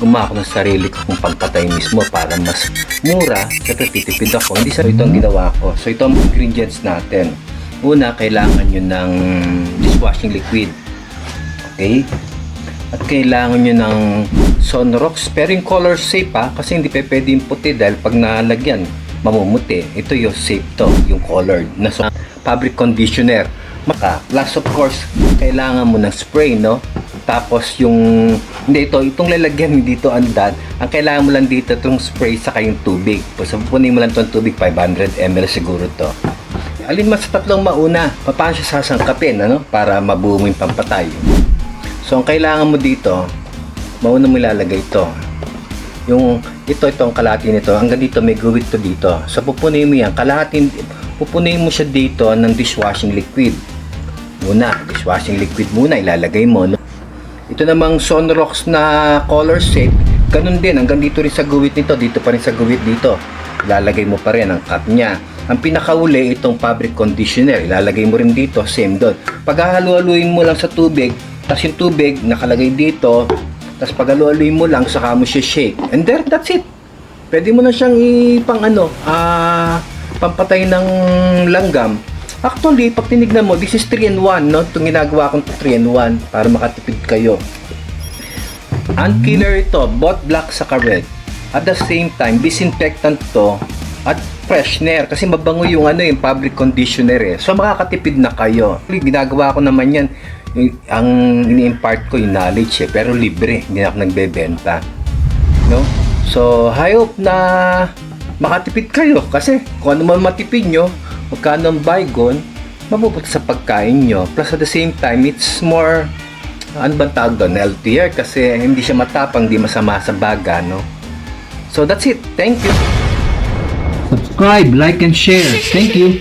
Gumawa ako ng sarili kong pampatay mismo para mas mura. Siyempre titipid ako. Hindi sa ito ang ginawa ko. So ito ang ingredients natin. Una, kailangan nyo ng dishwashing liquid. Okay? At kailangan nyo ng Sunrox. Pero yung color safe kasi hindi pwede yung puti dahil pag nalagyan, mamumuti. Ito yung safe to, yung colored. Na fabric conditioner. Last of course, kailangan mo ng spray, no? Tapos yung, hindi itong lalagyan dito andan. Ang kailangan mo lang dito itong spray saka yung tubig. So pupunin mo lang itong tubig, 500 ml siguro to. Alin mas sa tatlong mauna, paano siya sasangkapin, ano? Para mabuo mo yung pampatay. So ang kailangan mo dito, mauna mo ilalagay ito. Itong kalahati nito, hanggang dito may guhit to dito. So pupunin mo yan, pupunin mo siya dito ng dishwashing liquid. Dishwashing liquid muna ilalagay mo, no? Ito namang Sunrox na color safe, ganun din, hanggang dito rin sa guhit nito, dito pa rin sa guhit dito. Ilalagay mo pa rin ang cap niya. Ang pinakauli, itong fabric conditioner, ilalagay mo rin dito, same doon. Paghahalu-haluin mo lang sa tubig, tapos yung tubig nakalagay dito, tapos paghalu-haluin mo lang, saka mo siya shake. And there, that's it. Pwede mo na siyang pampatay ng langgam. Actually, pag tinignan mo, this is 3-in-1, no? Itong ginagawa kong 3-in-1 para makatipid kayo. Ant killer ito, both black saka red. At the same time, disinfectant to at freshener kasi mabango yung yung fabric conditioner eh. So makakatipid na kayo. Ginagawa ko naman yan, ang ini-impart ko yung knowledge pero libre, hindi na ako nagbebenta. No? So, I hope na makatipid kayo kasi kung ano man matipid nyo, magkano ang baygon, mapupunta sa pagkain nyo. Plus at the same time, it's more, ano bang tawag doon? Healthier kasi hindi siya matapang, hindi masama sa baga, no? So that's it. Thank you. Subscribe, like, and share. Thank you.